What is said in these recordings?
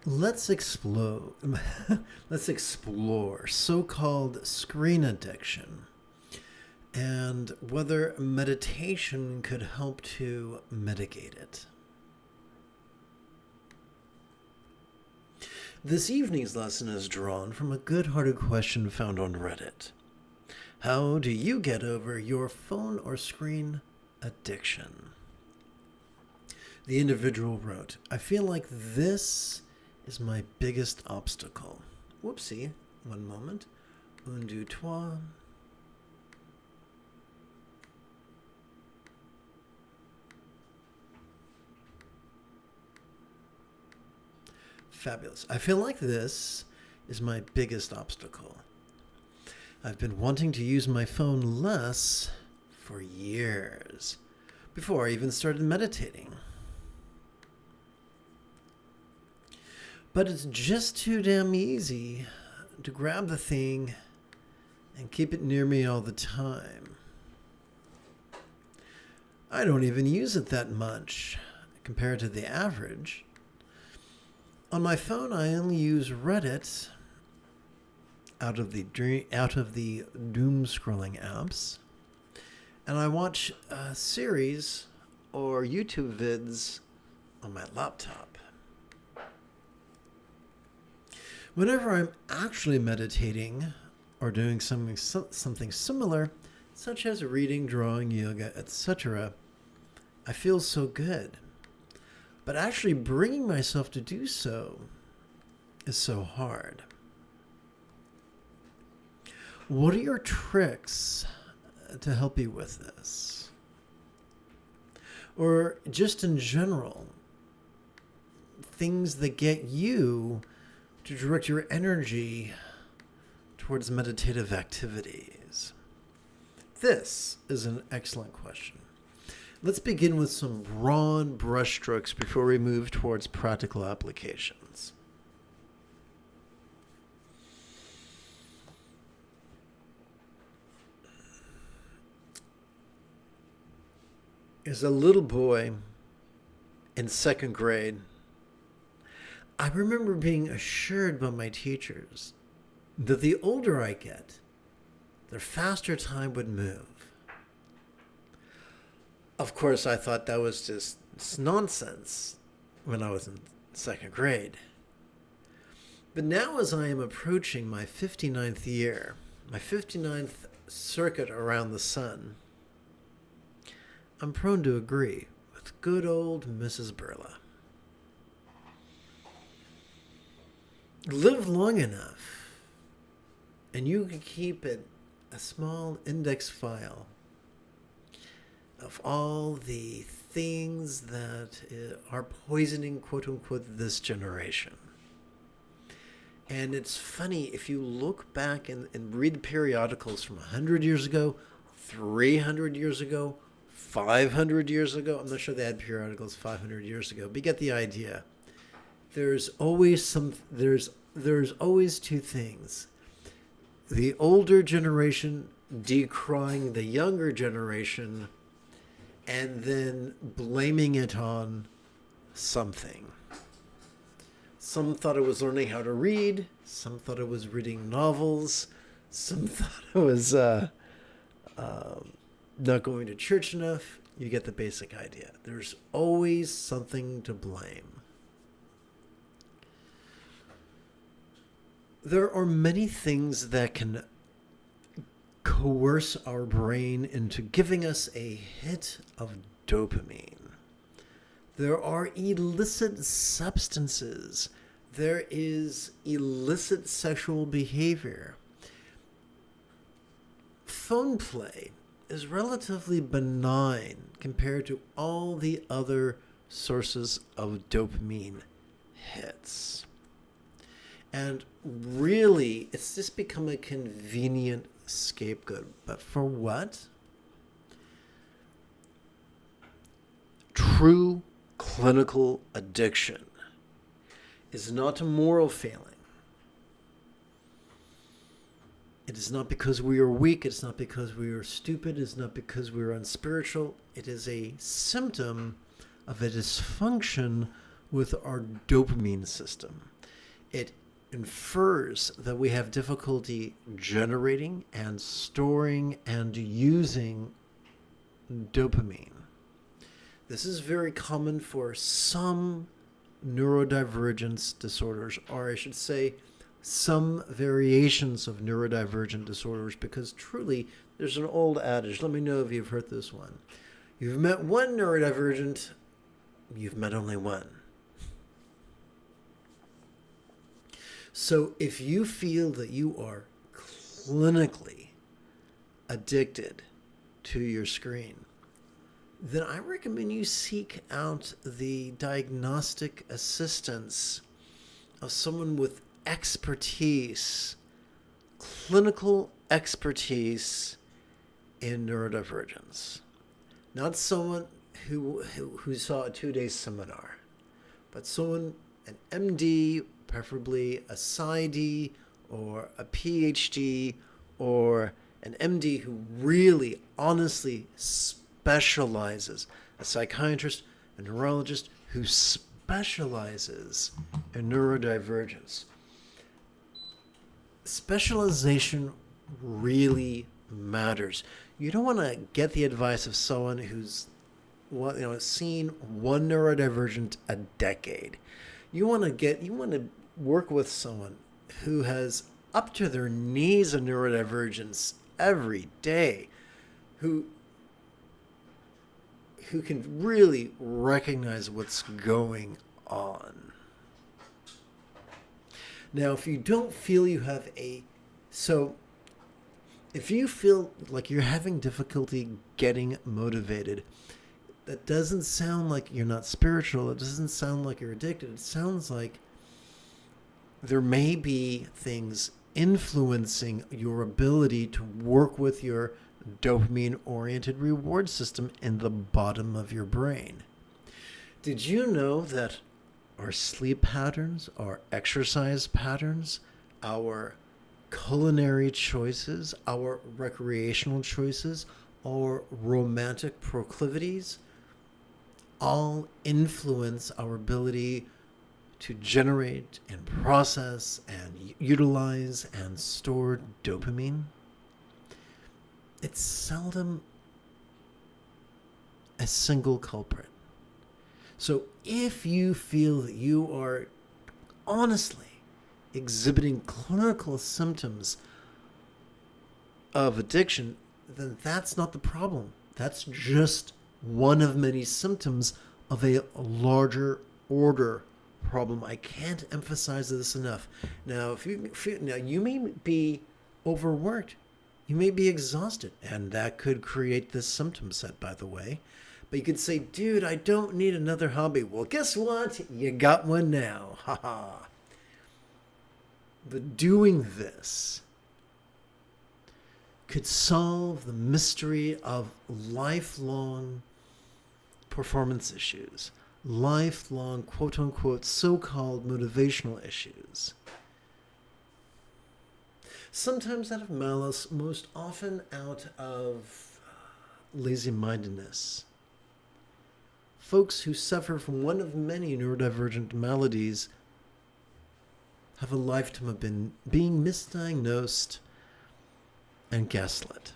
Let's explore. Let's explore so-called screen addiction and whether meditation could help to mitigate it. This evening's lesson is drawn from a good-hearted question found on Reddit. How do you get over your phone or screen addiction? The individual wrote, I feel like this is my biggest obstacle. Whoopsie. One moment. Un, deux, trois. Fabulous. I feel like this is my biggest obstacle. I've been wanting to use my phone less for years, before I even started meditating. But it's just too damn easy to grab the thing and keep it near me all the time. I don't even use it that much compared to the average. On my phone, I only use Reddit out of the doom scrolling apps, and I watch series or YouTube vids on my laptop. Whenever I'm actually meditating or doing something similar, such as reading, drawing, yoga, etc., I feel so good. But actually bringing myself to do so is so hard. What are your tricks to help you with this? Or just in general, things that get you to direct your energy towards meditative activities? This is an excellent question. Let's begin with some broad brushstrokes before we move towards practical applications. As a little boy in second grade, I remember being assured by my teachers that the older I get, the faster time would move. Of course, I thought that was just nonsense when I was in second grade. But now as I am approaching my 59th year, my 59th circuit around the sun, I'm prone to agree with good old Mrs. Burla. Live long enough, and you can keep it a small index file of all the things that are poisoning, quote unquote, this generation. And it's funny, if you look back and read periodicals from 100 years ago, 300 years ago, 500 years ago, I'm not sure they had periodicals 500 years ago, but you get the idea. There's always two things. The older generation decrying the younger generation and then blaming it on something. Some thought it was learning how to read. Some thought it was reading novels. Some thought it was not going to church enough. You get the basic idea. There's always something to blame. There are many things that can coerce our brain into giving us a hit of dopamine. There are illicit substances. There is illicit sexual behavior. Phone play is relatively benign compared to all the other sources of dopamine hits. And really, it's just become a convenient scapegoat. But for what? True clinical addiction is not a moral failing. It is not because we are weak. It's not because we are stupid. It's not because we are unspiritual. It is a symptom of a dysfunction with our dopamine system. it infers that we have difficulty generating and storing and using dopamine. This is very common for some neurodivergence disorders, or I should say some variations of neurodivergent disorders, because truly there's an old adage, let me know if you've heard this one. You've met one neurodivergent, you've met only one. So if you feel that you are clinically addicted to your screen, then I recommend you seek out the diagnostic assistance of someone with expertise, clinical expertise in neurodivergence. Not someone who saw a 2-day seminar, but someone, an MD, preferably a PsyD or a PhD or an MD who really honestly specializes, a psychiatrist, a neurologist who specializes in neurodivergence. Specialization really matters. You don't want to get the advice of someone who's seen one neurodivergent a decade. You want to work with someone who has up to their knees in neurodivergence every day, who can really recognize what's going on. Now, if you don't feel you have if you feel like you're having difficulty getting motivated, that doesn't sound like you're not spiritual. It doesn't sound like you're addicted. It sounds like there may be things influencing your ability to work with your dopamine-oriented reward system in the bottom of your brain. Did you know that our sleep patterns, our exercise patterns, our culinary choices, our recreational choices, our romantic proclivities all influence our ability to generate and process and utilize and store dopamine? It's seldom a single culprit. So if you feel that you are honestly exhibiting clinical symptoms of addiction, then that's not the problem. That's just one of many symptoms of a larger order problem. I can't emphasize this enough. Now, you may be overworked. You may be exhausted, and that could create this symptom set, by the way. But you could say, dude, I don't need another hobby. Well, guess what? You got one now. Ha ha. But doing this could solve the mystery of lifelong performance issues, lifelong, quote-unquote, so-called motivational issues. Sometimes out of malice, most often out of lazy-mindedness. Folks who suffer from one of many neurodivergent maladies have a lifetime of being misdiagnosed and gaslit.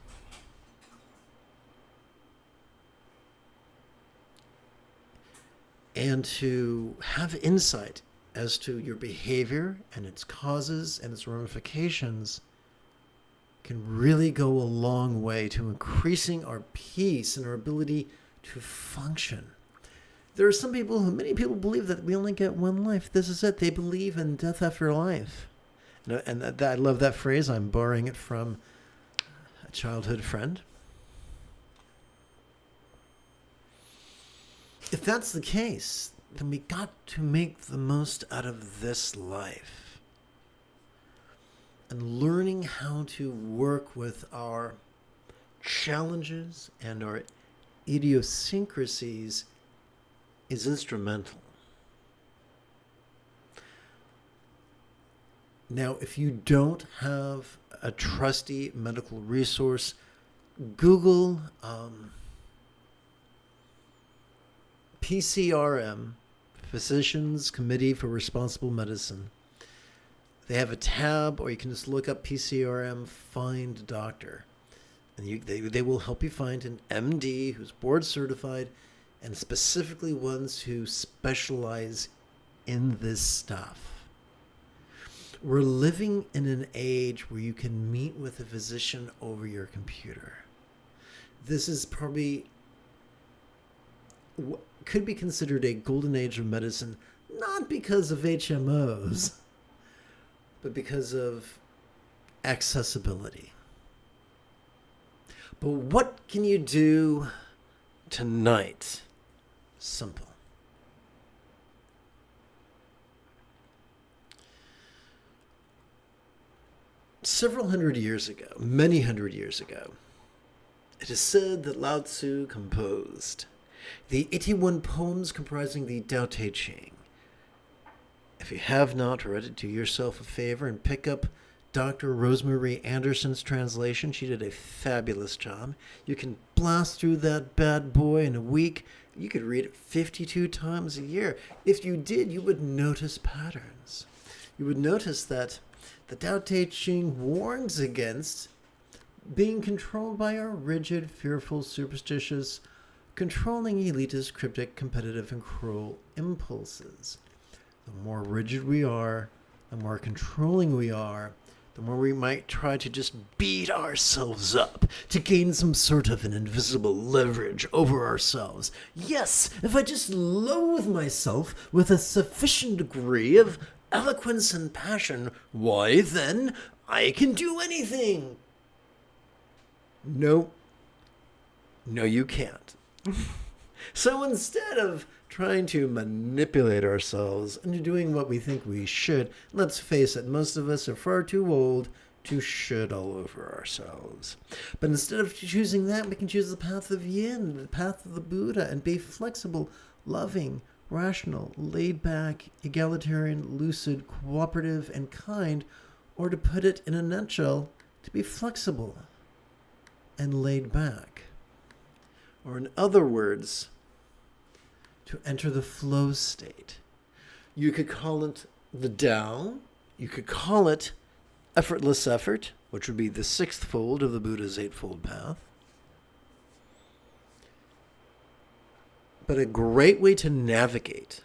And to have insight as to your behavior and its causes and its ramifications can really go a long way to increasing our peace and our ability to function. There are many people believe that we only get one life. This is it. They believe in death after life. And I love that phrase. I'm borrowing it from a childhood friend. If that's the case, then we got to make the most out of this life. And learning how to work with our challenges and our idiosyncrasies is instrumental. Now, if you don't have a trusty medical resource, Google PCRM, Physicians Committee for Responsible Medicine, They have a tab, or you can just look up PCRM, find doctor. And they will help you find an MD who's board certified, and specifically ones who specialize in this stuff. We're living in an age where you can meet with a physician over your computer. This is probably could be considered a golden age of medicine, not because of HMOs, but because of accessibility. But what can you do tonight? Simple. Several hundred years ago, many hundred years ago, it is said that Lao Tzu composed the 81 poems comprising the Tao Te Ching. If you have not read it, do yourself a favor and pick up Dr. Rosemary Anderson's translation. She did a fabulous job. You can blast through that bad boy in a week. You could read it 52 times a year. If you did, you would notice patterns. You would notice that the Tao Te Ching warns against being controlled by our rigid, fearful, superstitious, controlling, elitist, cryptic, competitive, and cruel impulses. The more rigid we are, the more controlling we are, the more we might try to just beat ourselves up to gain some sort of an invisible leverage over ourselves. Yes, if I just loathe myself with a sufficient degree of eloquence and passion, why then I can do anything. No, you can't. So instead of trying to manipulate ourselves into doing what we think we should, let's face it, most of us are far too old to should all over ourselves. But instead of choosing that, we can choose the path of yin, the path of the Buddha, and be flexible, loving, rational, laid-back, egalitarian, lucid, cooperative, and kind, or to put it in a nutshell, to be flexible and laid back. Or in other words, to enter the flow state. You could call it the Tao. You could call it effortless effort, which would be the sixth fold of the Buddha's eightfold path. But a great way to navigate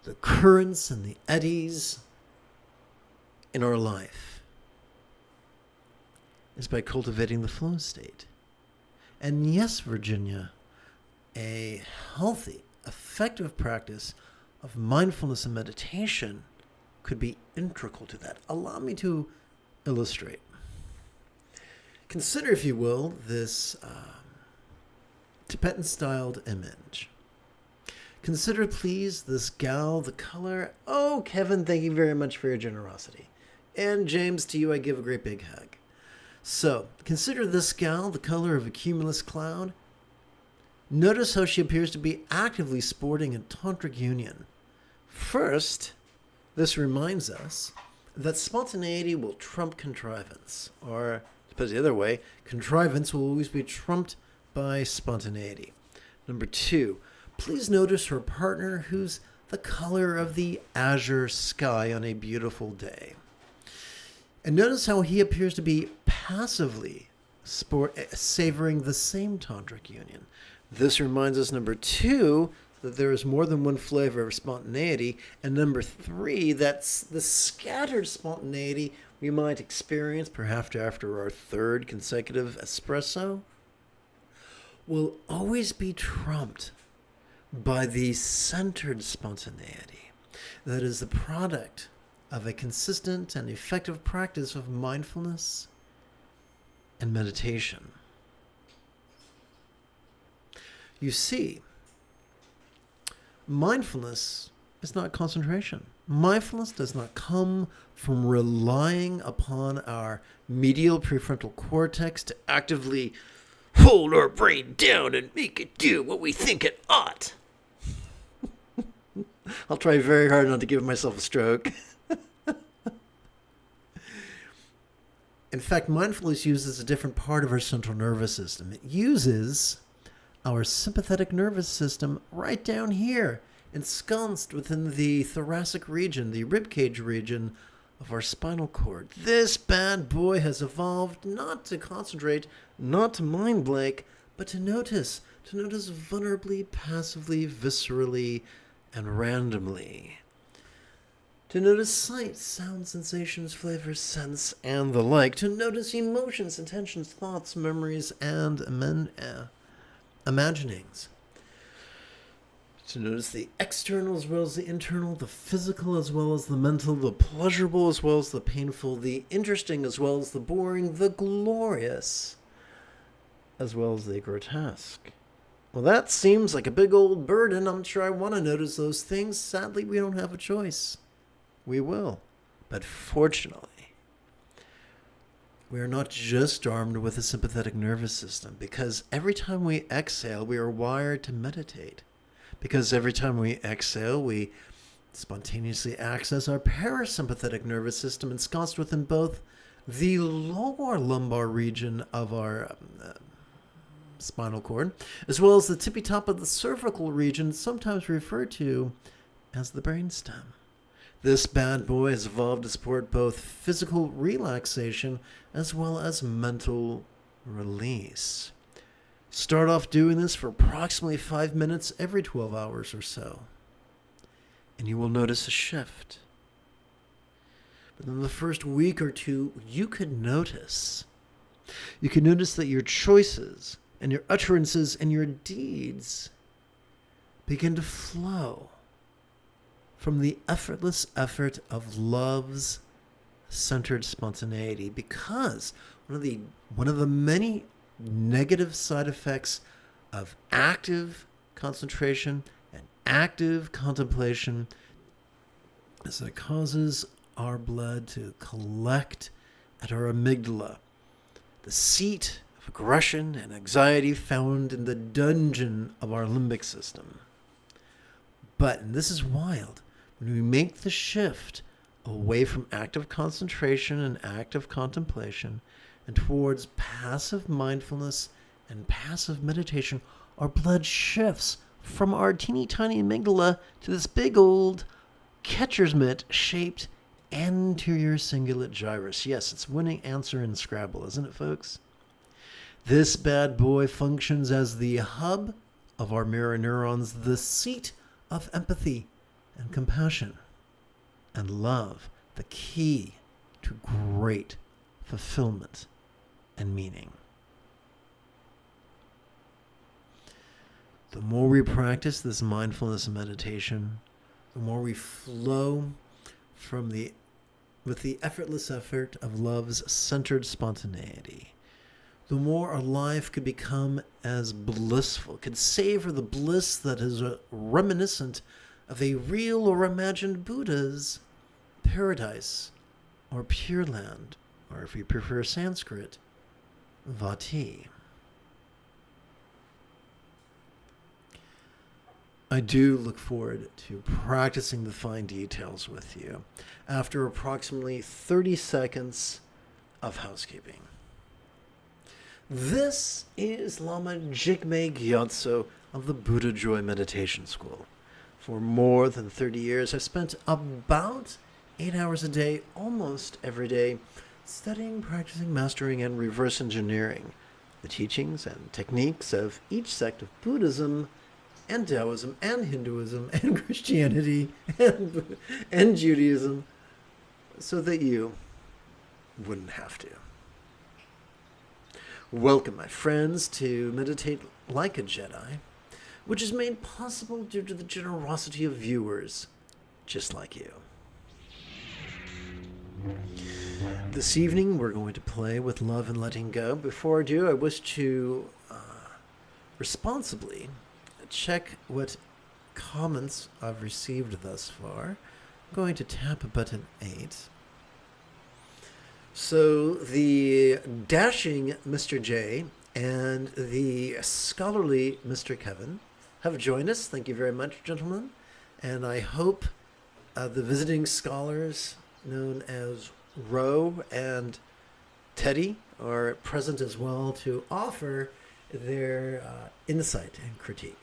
the currents and the eddies in our life is by cultivating the flow state. And yes, Virginia, a healthy, effective practice of mindfulness and meditation could be integral to that. Allow me to illustrate. Consider, if you will, this Tibetan-styled image. Consider, please, this gal, the color. Oh, Kevin, thank you very much for your generosity. And James, to you I give a great big hug. So, consider this gal, the color of a cumulus cloud. Notice how she appears to be actively sporting a tantric union. First, this reminds us that spontaneity will trump contrivance. Or, to put it the other way, contrivance will always be trumped by spontaneity. Number two, please notice her partner who's the color of the azure sky on a beautiful day. And notice how he appears to be passively savoring the same tantric union. This reminds us, number two, that there is more than one flavor of spontaneity. And number three, that's the scattered spontaneity we might experience perhaps after our third consecutive espresso will always be trumped by the centered spontaneity that is the product of a consistent and effective practice of mindfulness and meditation. You see, mindfulness is not concentration. Mindfulness does not come from relying upon our medial prefrontal cortex to actively hold our brain down and make it do what we think it ought. I'll try very hard not to give myself a stroke. In fact, mindfulness uses a different part of our central nervous system. It uses our sympathetic nervous system right down here. ensconced within the thoracic region, the ribcage region of our spinal cord. This bad boy has evolved not to concentrate, not to mind blank, but to notice vulnerably, passively, viscerally, and randomly. To notice sight, sound, sensations, flavors, scents, and the like. To notice emotions, intentions, thoughts, memories, and imaginings. To notice the external as well as the internal, the physical as well as the mental, the pleasurable as well as the painful, the interesting as well as the boring, the glorious as well as the grotesque. Well, that seems like a big old burden. I'm sure I want to notice those things. Sadly, we don't have a choice. We will. But fortunately, we are not just armed with a sympathetic nervous system, because every time we exhale, we are wired to meditate. Because every time we exhale, we spontaneously access our parasympathetic nervous system, ensconced within both the lower lumbar region of our spinal cord, as well as the tippy top of the cervical region, sometimes referred to as the brainstem. This bad boy has evolved to support both physical relaxation as well as mental release. Start off doing this for approximately 5 minutes every 12 hours or so, and you will notice a shift. But in the first week or two, you could notice that your choices and your utterances and your deeds begin to flow from the effortless effort of love's centered spontaneity, because one of the many negative side effects of active concentration and active contemplation is that it causes our blood to collect at our amygdala, the seat of aggression and anxiety found in the dungeon of our limbic system. But, and this is wild, when we make the shift away from active concentration and active contemplation and towards passive mindfulness and passive meditation, our blood shifts from our teeny tiny amygdala to this big old catcher's mitt shaped anterior cingulate gyrus. Yes, it's winning answer in Scrabble, isn't it, folks? This bad boy functions as the hub of our mirror neurons, the seat of empathy and compassion and love, the key to great fulfillment and meaning. The more we practice this mindfulness and meditation, the more we flow with the effortless effort of love's centered spontaneity, the more our life could become as blissful, could savor the bliss that is reminiscent of a real or imagined Buddha's paradise or Pure Land, or if you prefer Sanskrit, Vati. I do look forward to practicing the fine details with you after approximately 30 seconds of housekeeping. This is Lama Jigme Gyatso of the Buddha Joy Meditation School. For more than 30 years, I've spent about 8 hours a day, almost every day, studying, practicing, mastering, and reverse engineering the teachings and techniques of each sect of Buddhism and Taoism and Hinduism and Christianity and Judaism, so that you wouldn't have to. Welcome, my friends, to Meditate Like a Jedi, which is made possible due to the generosity of viewers just like you. This evening, we're going to play with love and letting go. Before I do, I wish to responsibly check what comments I've received thus far. I'm going to tap button 8. So the dashing Mr. J and the scholarly Mr. Kevin have joined us. Thank you very much, gentlemen. And I hope the visiting scholars known as Ro and Teddy are present as well to offer their insight and critique.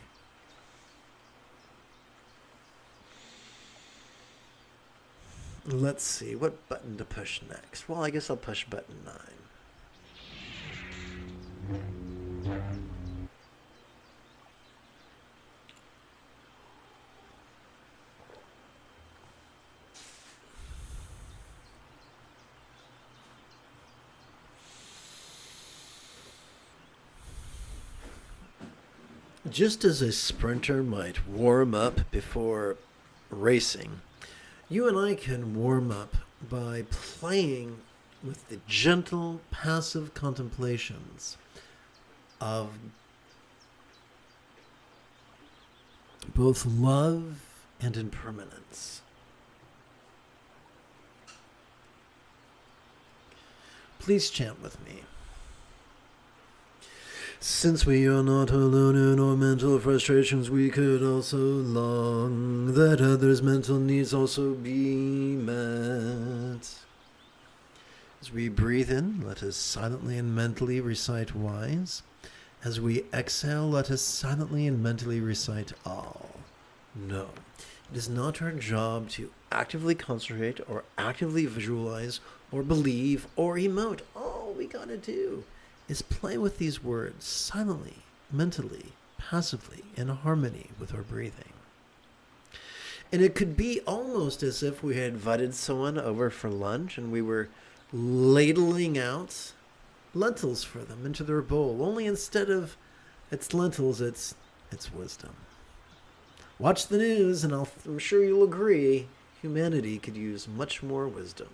Let's see, what button to push next? Well, I guess I'll push button 9. Just as a sprinter might warm up before racing, you and I can warm up by playing with the gentle, passive contemplations of both love and impermanence. Please chant with me. Since we are not alone in our mental frustrations, we could also long that others' mental needs also be met. As we breathe in, let us silently and mentally recite wise. As we exhale, let us silently and mentally recite all. No, it is not our job to actively concentrate or actively visualize or believe or emote. All we gotta do is play with these words silently, mentally, passively, in harmony with our breathing. And it could be almost as if we had invited someone over for lunch and we were ladling out lentils for them into their bowl. Only instead of it's lentils, it's wisdom. Watch the news and I'm sure you'll agree, humanity could use much more wisdom.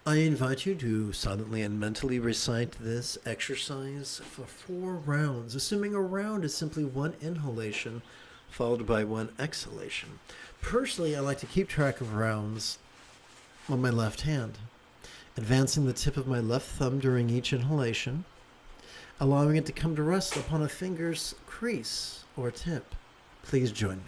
I invite you to silently and mentally recite this exercise for 4 rounds, assuming a round is simply one inhalation followed by one exhalation. Personally, I like to keep track of rounds on my left hand, advancing the tip of my left thumb during each inhalation, allowing it to come to rest upon a finger's crease or tip. Please join me.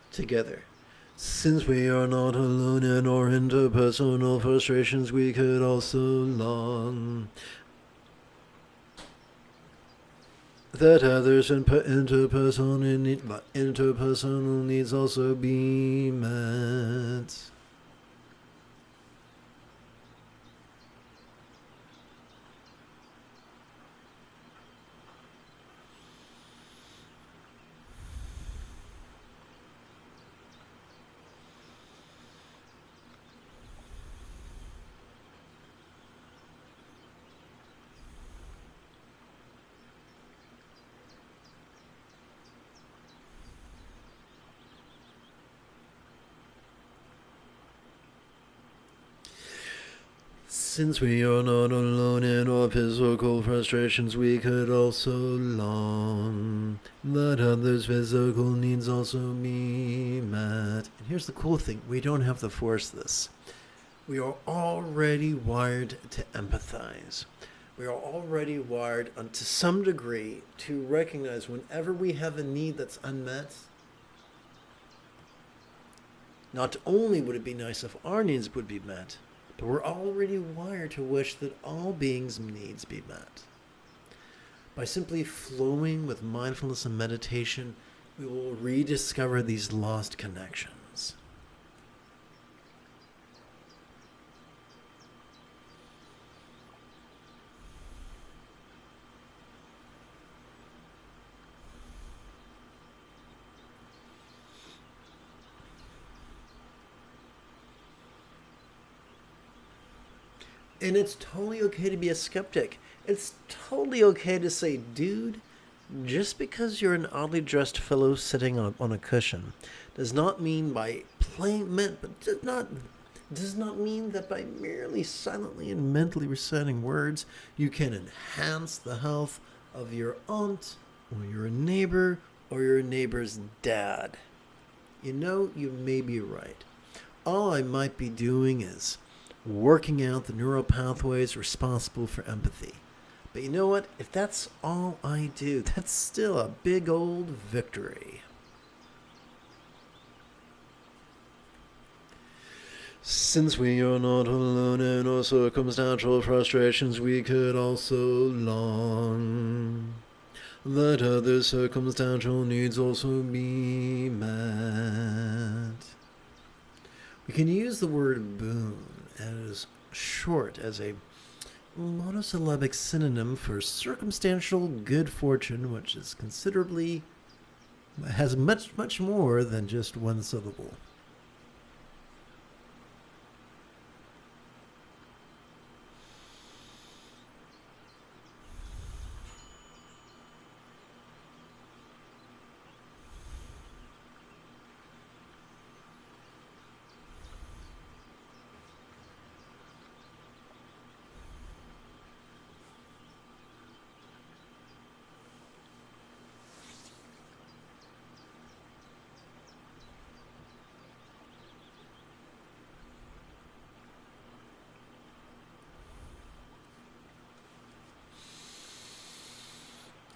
Together. Since we are not alone in our interpersonal frustrations, we could also long that others' interpersonal needs also be met. Since we are not alone in our physical frustrations, we could also long that others' physical needs also be met. And here's the cool thing, we don't have to force this. We are already wired to empathize. We are already wired to some degree to recognize whenever we have a need that's unmet, not only would it be nice if our needs would be met, but we're already wired to wish that all beings' needs be met. By simply flowing with mindfulness and meditation, we will rediscover these lost connections. And it's totally okay to be a skeptic. It's totally okay to say, dude, just because you're an oddly dressed fellow sitting on a cushion does not mean by does not mean that by merely silently and mentally reciting words you can enhance the health of your aunt or your neighbor or your neighbor's dad. You know, you may be right. all I might be doing is working out the neural pathways responsible for empathy. But you know what? If that's all I do, that's still a big old victory. Since we are not alone in our circumstantial frustrations, we could also long that other circumstantial needs also be met. We can use the word boon as short as a monosyllabic synonym for circumstantial good fortune, which is has much more than just one syllable.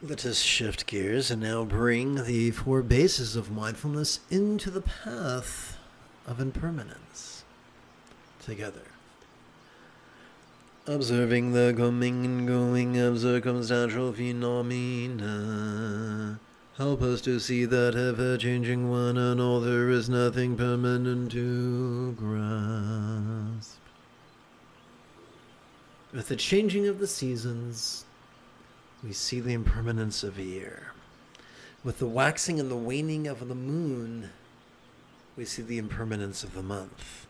Let us shift gears and now bring the 4 bases of mindfulness into the path of impermanence together. Observing the coming and going of circumstantial phenomena, help us to see that ever-changing one and all, there is nothing permanent to grasp. With the changing of the seasons, we see the impermanence of a year. With the waxing and the waning of the moon, we see the impermanence of the month.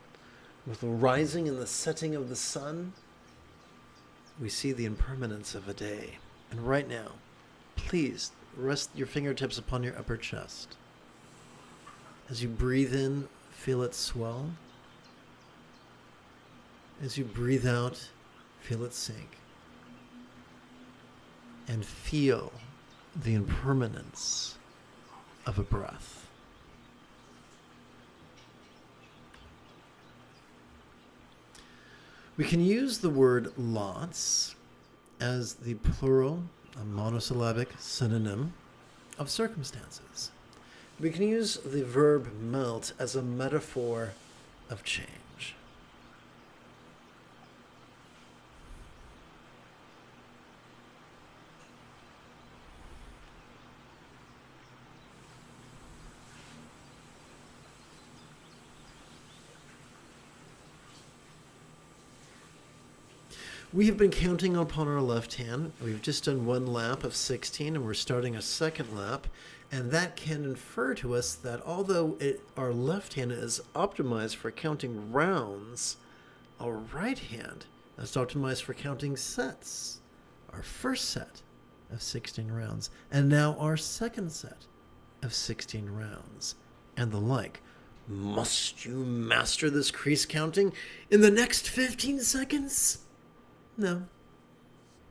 With the rising and the setting of the sun, we see the impermanence of a day. And right now, please rest your fingertips upon your upper chest. As you breathe in, feel it swell. As you breathe out, feel it sink. And feel the impermanence of a breath. We can use the word lots as the plural, a monosyllabic synonym of circumstances. We can use the verb melt as a metaphor of change. We have been counting upon our left hand. We've just done 1 lap of 16, and we're starting a second lap. And that can infer to us that although our left hand is optimized for counting rounds, our right hand is optimized for counting sets. Our first set of 16 rounds, and now our second set of 16 rounds, and the like. Must you master this crease counting in the next 15 seconds? No.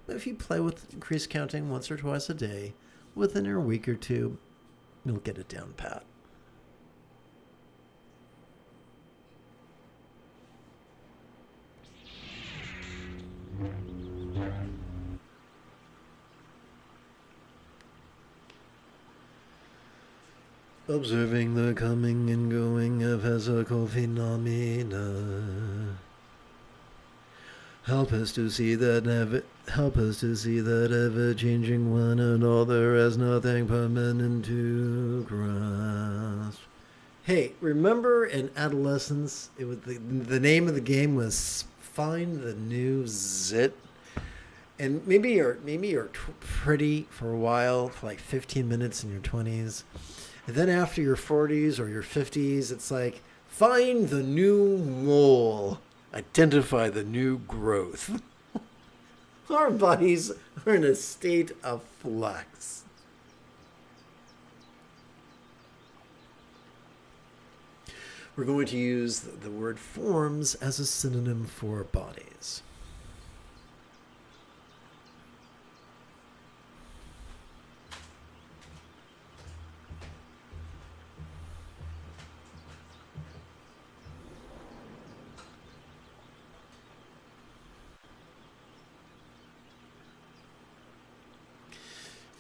But if you play with crease counting once or twice a day, within a week or 2, you'll get it down pat. Observing the coming and going of physical phenomena, help us to see that ever-changing one and all, there is nothing permanent to grasp. Hey, remember in adolescence, it was the name of the game was Find the New Zit? And maybe you're pretty for a while, for like 15 minutes in your 20s. And then after your 40s or your 50s, it's like, find the new mole. Identify the new growth. Our bodies are in a state of flux. We're going to use the word forms as a synonym for bodies.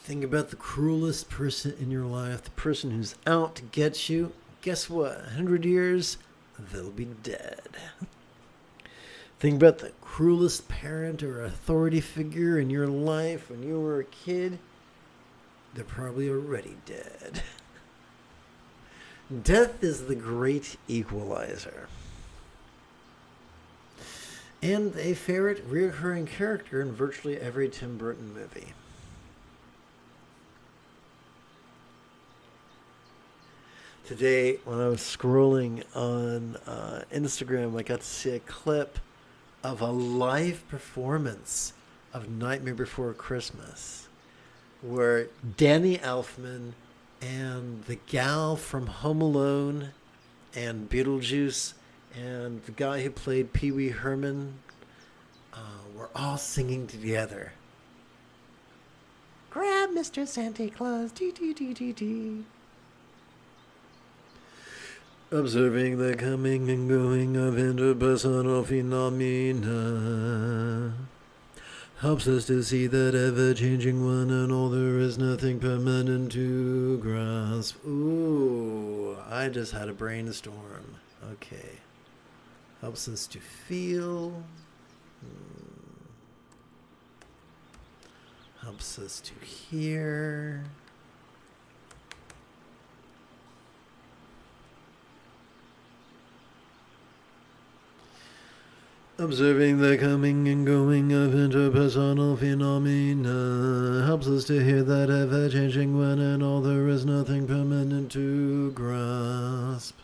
Think about the cruelest person in your life, the person who's out to get you. Guess what? 100 years, they'll be dead. Think about the cruelest parent or authority figure in your life when you were a kid. They're probably already dead. Death is the great equalizer. And a favorite recurring character in virtually every Tim Burton movie. Today, when I was scrolling on Instagram, I got to see a clip of a live performance of Nightmare Before Christmas, where Danny Elfman and the gal from Home Alone and Beetlejuice and the guy who played Pee Wee Herman were all singing together. Grab Mr. Santa Claus, dee dee dee dee dee. Observing the coming and going of interpersonal phenomena helps us to see that ever-changing one and all. There is nothing permanent to grasp. Ooh, I just had a brainstorm. Okay. Helps us to feel. Helps us to hear. Observing the coming and going of interpersonal phenomena helps us to hear that ever-changing one and all. There is nothing permanent to grasp.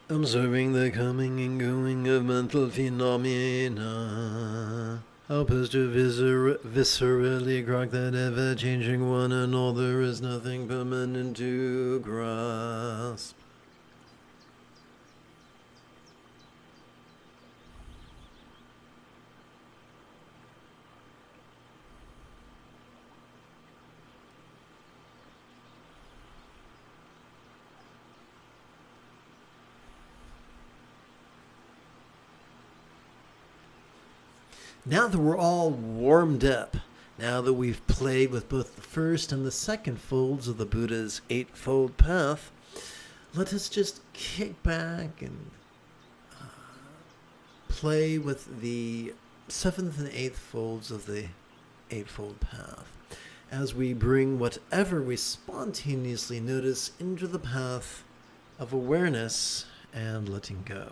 Observing the coming and going of mental phenomena help us to viscerally grok that ever-changing one and all. There is nothing permanent to grasp. Now that we're all warmed up, now that we've played with both the first and the second folds of the Buddha's Eightfold Path, let us just kick back and play with the seventh and eighth folds of the Eightfold Path as we bring whatever we spontaneously notice into the path of awareness and letting go.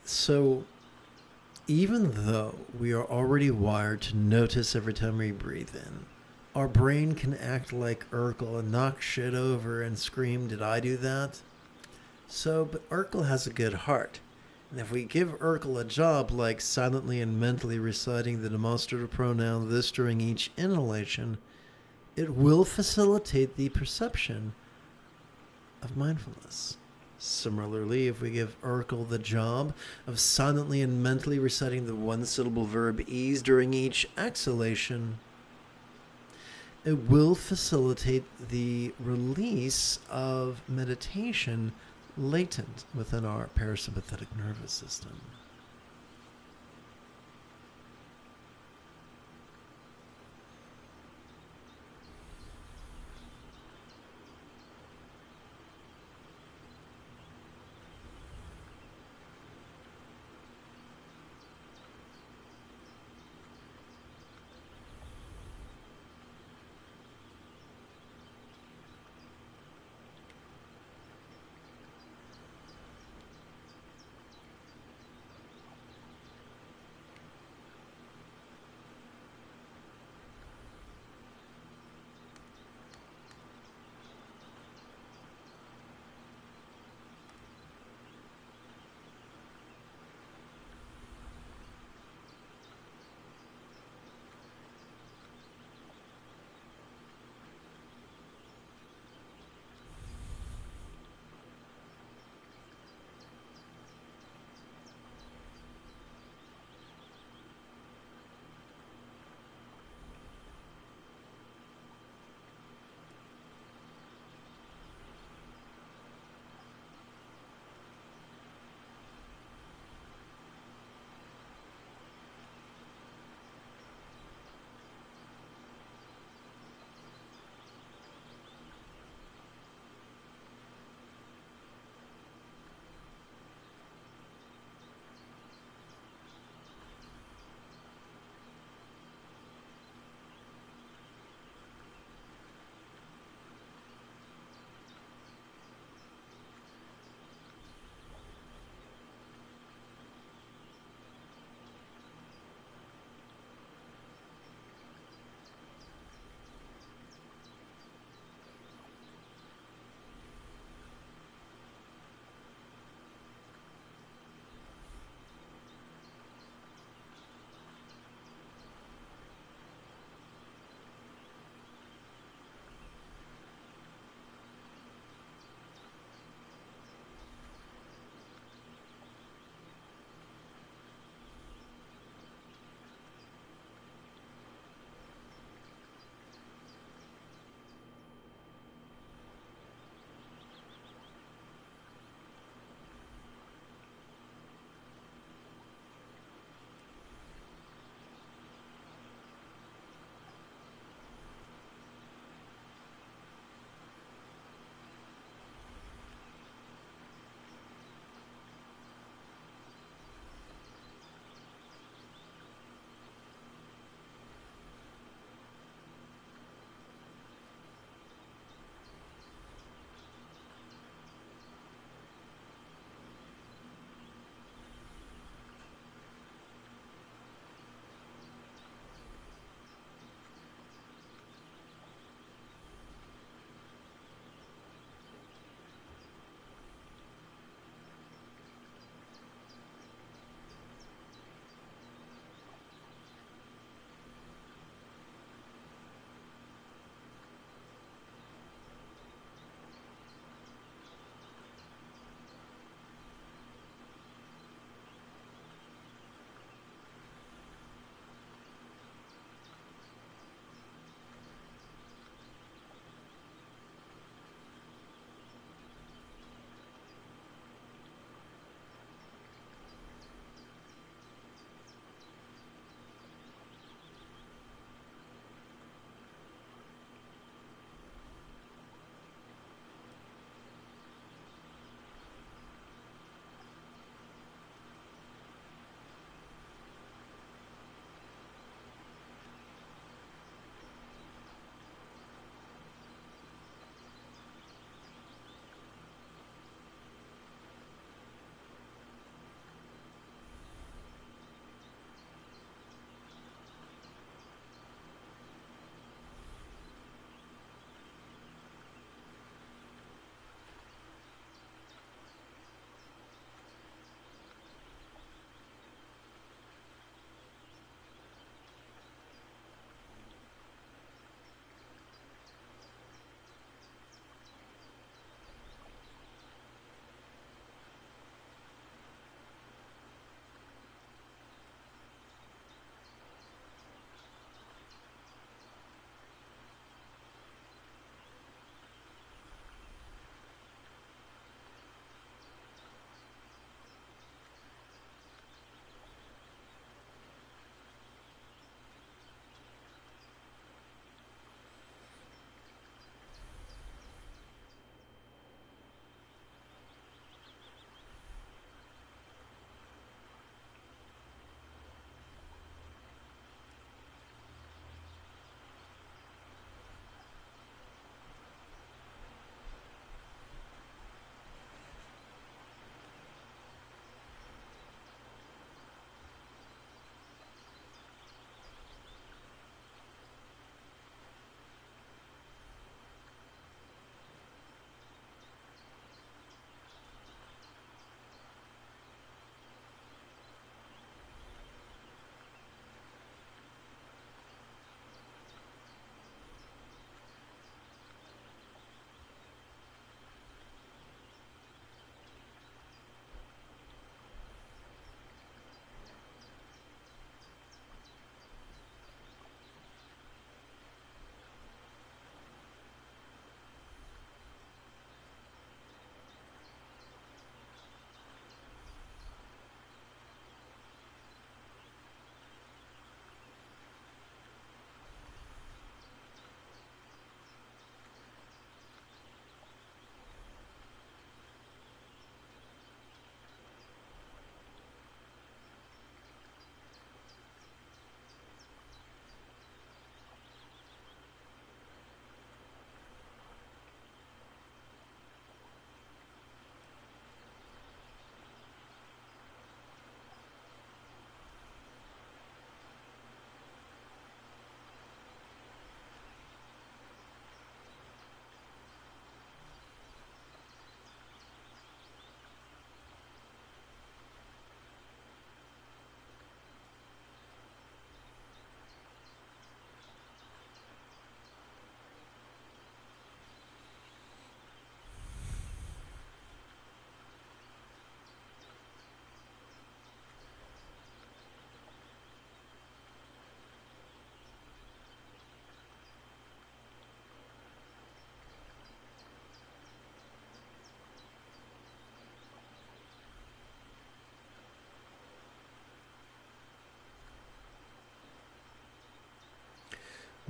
So even though we are already wired to notice every time we breathe in, our brain can act like Urkel and knock shit over and scream, "Did I do that?" But Urkel has a good heart. And if we give Urkel a job like silently and mentally reciting the demonstrative pronoun this during each inhalation, it will facilitate the perception of mindfulness. Similarly, if we give Urkel the job of silently and mentally reciting the one-syllable verb ease during each exhalation, it will facilitate the release of meditation latent within our parasympathetic nervous system.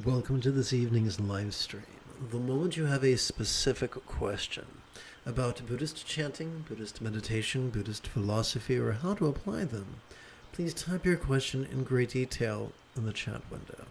Welcome to this evening's live stream. The moment you have a specific question about Buddhist chanting, Buddhist meditation, Buddhist philosophy, or how to apply them, please type your question in great detail in the chat window.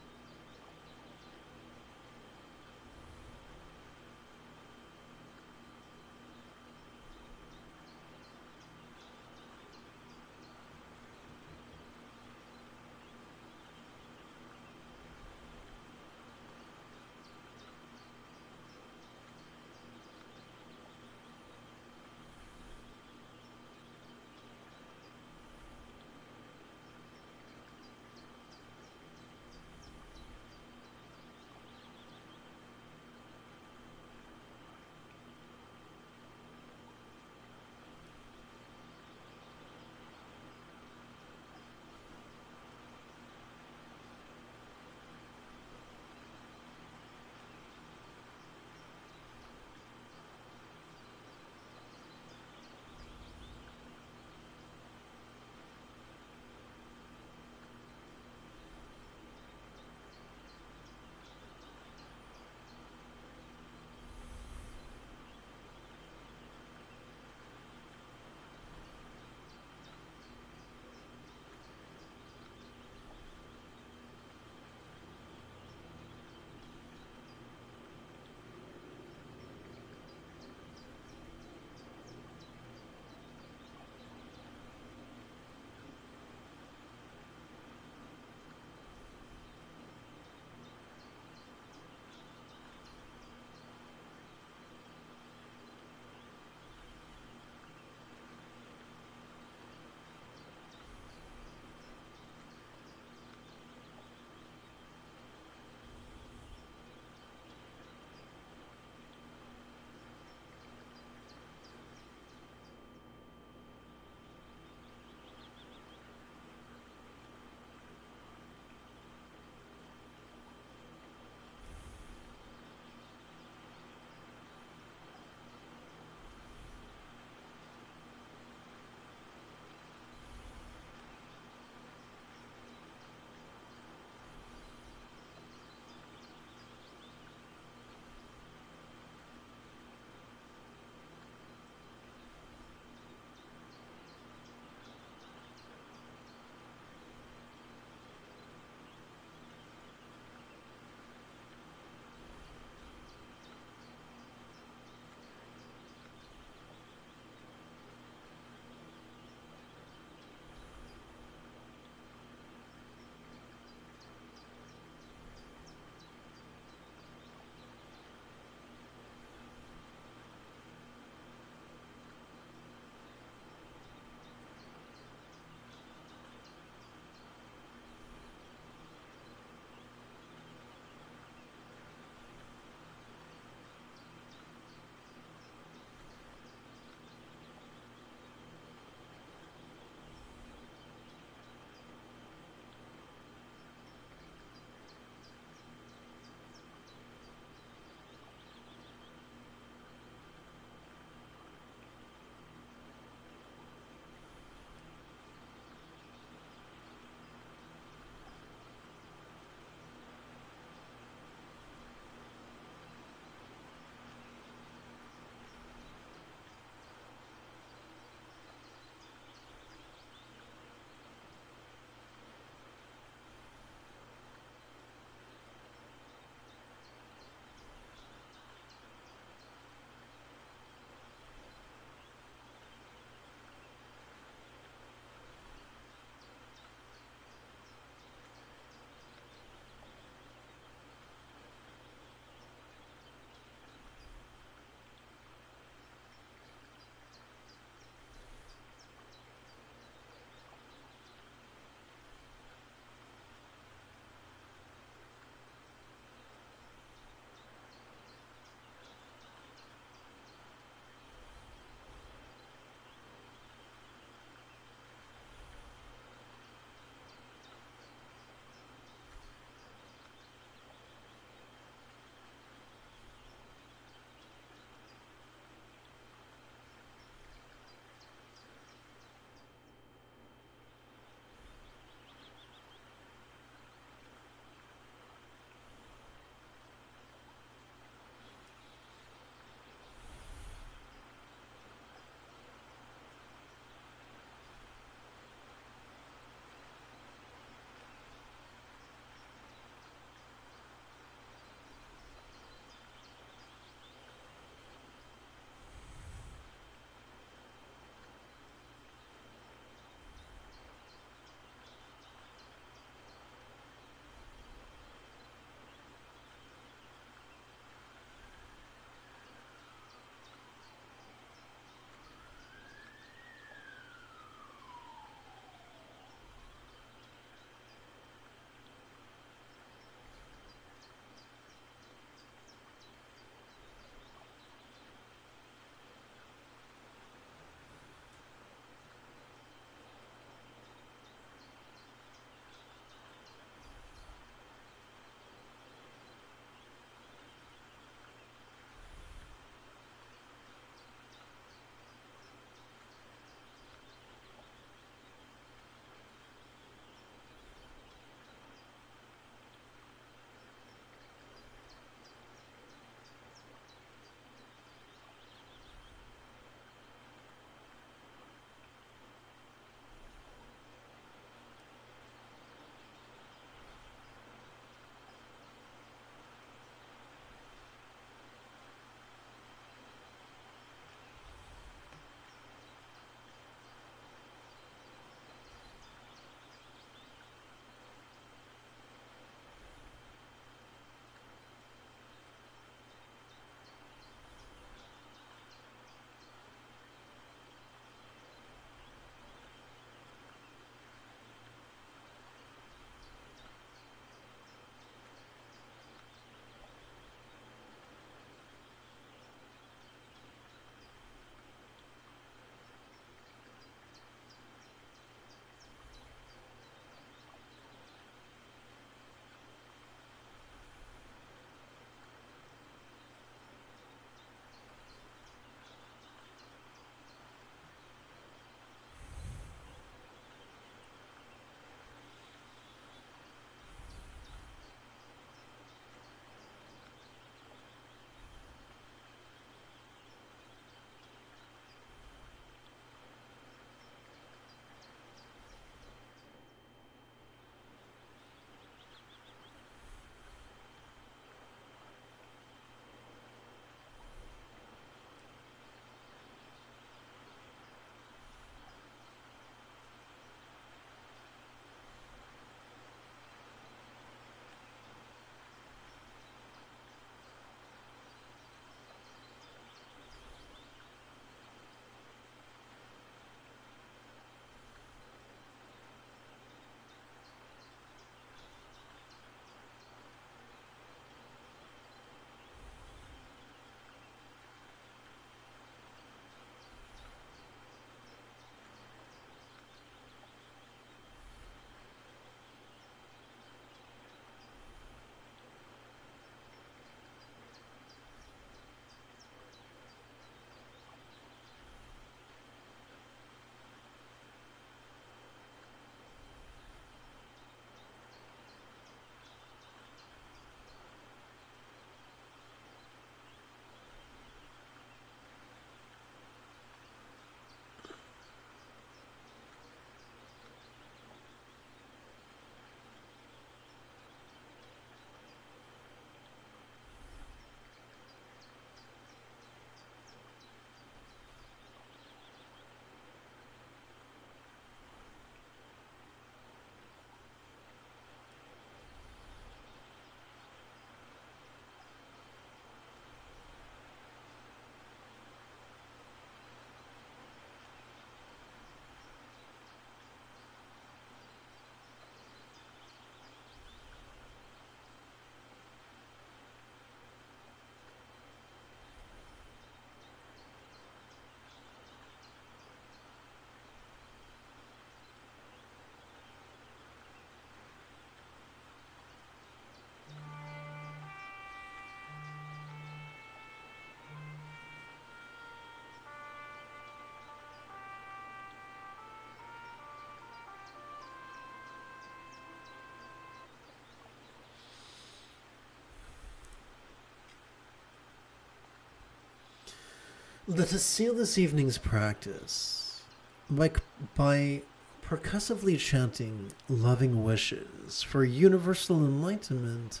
Let us seal this evening's practice by percussively chanting loving wishes for universal enlightenment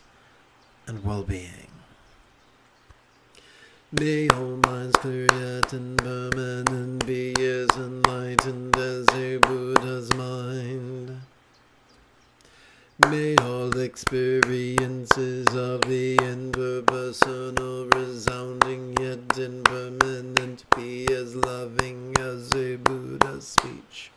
and well-being. May all minds clear yet and permanent be as enlightened as a Buddha's mind. May all experiences of the interpersonal resounding yet impermanent be as loving as a Buddha's speech.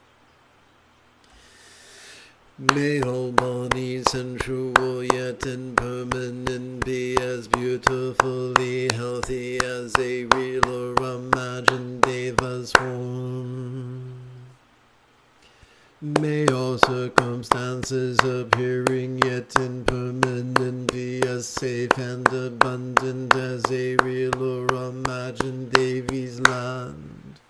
May all bodies sensual yet impermanent be as beautifully healthy as a real or imagined Deva's form. May all circumstances appearing yet impermanent be as safe and abundant as a real or imagined Devi's land.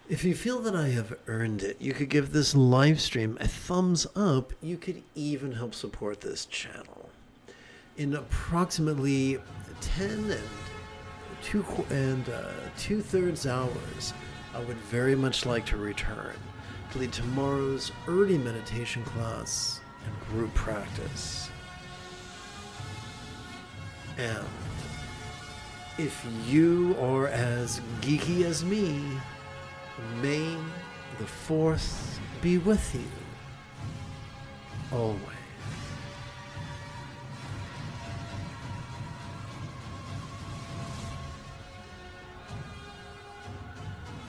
If you feel that I have earned it, you could give this live stream a thumbs up. You could even help support this channel. In approximately 10 and 2/3 hours, I would very much like to return to lead tomorrow's early meditation class and group practice. And if you are as geeky as me, may the Force be with you always.